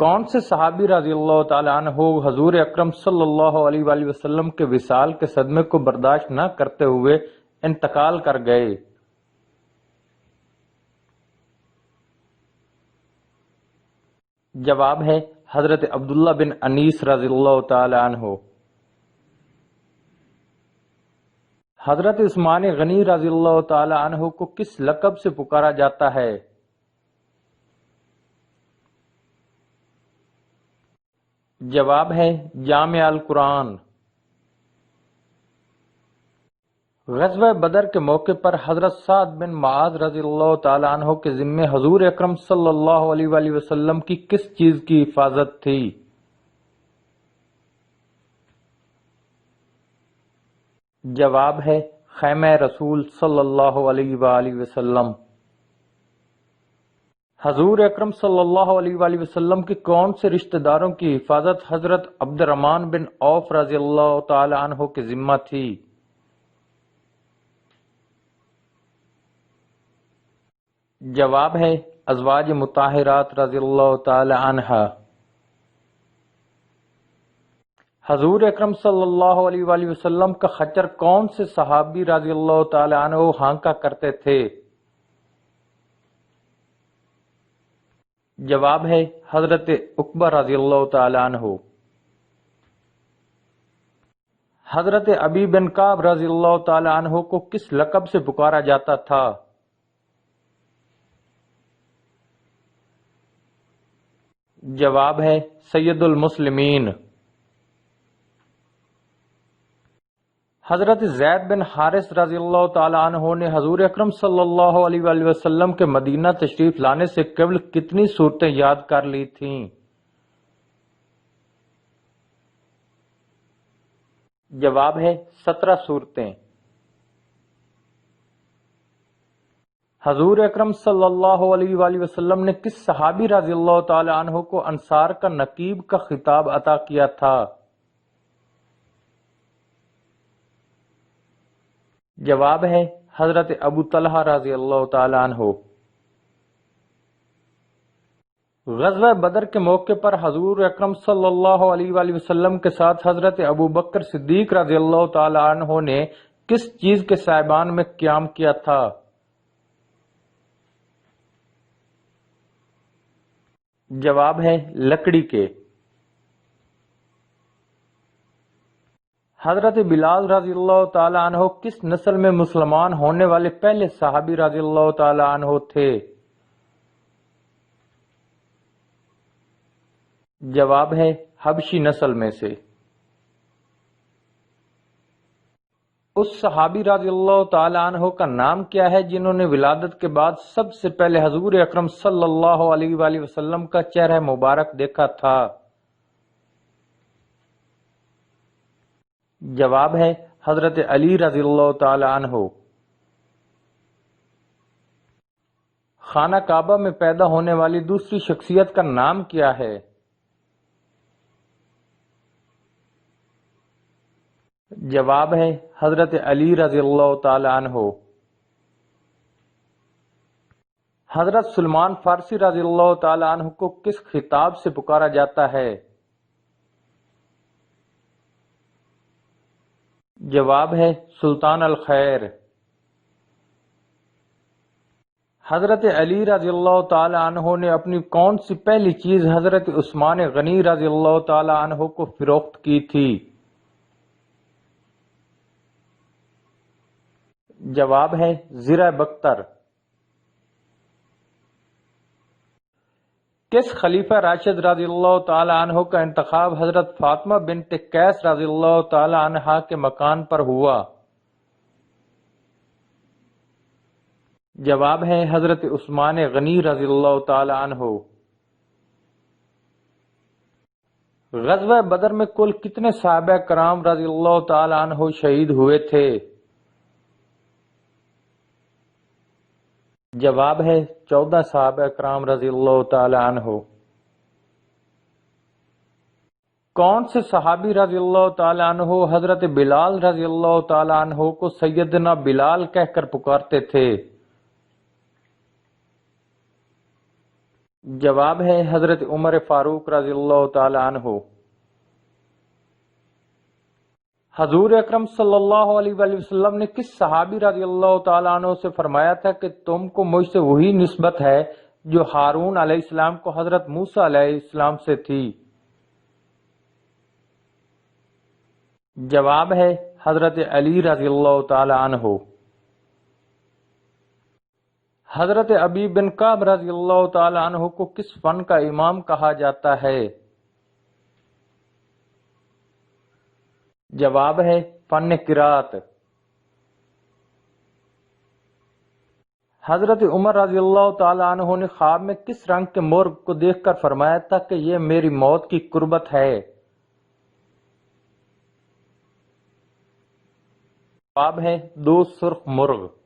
کون سے صحابی رضی اللہ تعالیٰ عنہ حضور اکرم صلی اللہ علیہ وآلہ وسلم کے وصال کے صدمے کو برداشت نہ کرتے ہوئے انتقال کر گئے؟ جواب ہے حضرت عبداللہ بن انیس رضی اللہ تعالیٰ عنہ۔ حضرت عثمان غنی رضی اللہ تعالیٰ عنہ کو کس لقب سے پکارا جاتا ہے؟ جواب ہے جامع القرآن۔ غزوہ بدر کے موقع پر حضرت سعد بن معاذ رضی اللہ تعالیٰ عنہ کے ذمے حضور اکرم صلی اللہ علیہ وآلہ وسلم کی کس چیز کی حفاظت تھی؟ جواب ہے خیمہ رسول صلی اللہ علیہ وآلہ وسلم۔ حضور اکرم صلی اللہ علیہ وآلہ وسلم کے کون سے رشتہ داروں کی حفاظت حضرت عبد الرحمن بن عوف رضی اللہ تعالی عنہ کے ذمہ تھی؟ جواب ہے ازواج مطہرات رضی اللہ تعالی عنہ۔ حضور اکرم صلی اللہ علیہ وآلہ وسلم کا خچر کون سے صحابی رضی اللہ تعالی عنہ ہانکا کرتے تھے؟ جواب ہے حضرت عقبہ رضی اللہ تعالی عنہ۔ حضرت ابی بن کعب رضی اللہ تعالی عنہ کو کس لقب سے پکارا جاتا تھا؟ جواب ہے سید المسلمین۔ حضرت زید بن حارث رضی اللہ تعالی عنہ نے حضور اکرم صلی اللہ علیہ وآلہ وسلم کے مدینہ تشریف لانے سے قبل کتنی صورتیں یاد کر لی تھیں؟ جواب ہے 17 صورتیں۔ حضور اکرم صلی اللہ علیہ وآلہ وسلم نے کس صحابی رضی اللہ تعالی عنہ کو انصار کا نقیب کا خطاب عطا کیا تھا؟ جواب ہے حضرت ابو طلحہ رضی اللہ تعالی عنہ۔ غزوہ بدر کے موقع پر حضور اکرم صلی اللہ علیہ وآلہ وسلم کے ساتھ حضرت ابو بکر صدیق رضی اللہ تعالی عنہ نے کس چیز کے سائبان میں قیام کیا تھا؟ جواب ہے لکڑی کے۔ حضرت بلال رضی اللہ تعالی عنہ کس نسل میں مسلمان ہونے والے پہلے صحابی رضی اللہ تعالی عنہ تھے؟ جواب ہے حبشی نسل میں سے۔ اس صحابی رضی اللہ تعالی عنہ کا نام کیا ہے جنہوں نے ولادت کے بعد سب سے پہلے حضور اکرم صلی اللہ علیہ وآلہ وسلم کا چہرہ مبارک دیکھا تھا؟ جواب ہے حضرت علی رضی اللہ تعالی عنہ۔ خانہ کعبہ میں پیدا ہونے والی دوسری شخصیت کا نام کیا ہے؟ جواب ہے حضرت علی رضی اللہ تعالی عنہ۔ حضرت سلمان فارسی رضی اللہ تعالی عنہ کو کس خطاب سے پکارا جاتا ہے؟ جواب ہے سلطان الخیر۔ حضرت علی رضی اللہ تعالی عنہ نے اپنی کون سی پہلی چیز حضرت عثمان غنی رضی اللہ تعالی عنہ کو فروخت کی تھی؟ جواب ہے زرہ بختر۔ کس خلیفہ راشد رضی اللہ تعالی عنہ کا انتخاب حضرت فاطمہ بنت قیس رضی اللہ تعالی عنہا کے مکان پر ہوا؟ جواب ہے حضرت عثمان غنی رضی اللہ تعالی عنہ۔ غزوہ بدر میں کل کتنے صحابہ کرام رضی اللہ تعالی عنہ شہید ہوئے تھے؟ جواب ہے 14 صحابہ کرام رضی اللہ تعالی عنہ۔ کون سے صحابی رضی اللہ تعالی عنہ حضرت بلال رضی اللہ تعالی عنہ کو سیدنا بلال کہہ کر پکارتے تھے؟ جواب ہے حضرت عمر فاروق رضی اللہ تعالی عنہ۔ حضور اکرم صلی اللہ علیہ وآلہ وسلم نے کس صحابی رضی اللہ تعالیٰ عنہ سے فرمایا تھا کہ تم کو مجھ سے وہی نسبت ہے جو ہارون علیہ السلام کو حضرت موسیٰ علیہ السلام سے تھی؟ جواب ہے حضرت علی رضی اللہ تعالیٰ عنہ۔ حضرت ابی بن کعب رضی اللہ تعالیٰ عنہ کو کس فن کا امام کہا جاتا ہے؟ جواب ہے فن قرات۔ حضرت عمر رضی اللہ تعالی عنہ نے خواب میں کس رنگ کے مرغ کو دیکھ کر فرمایا تھا کہ یہ میری موت کی قربت ہے؟ جواب ہے دو سرخ مرغ۔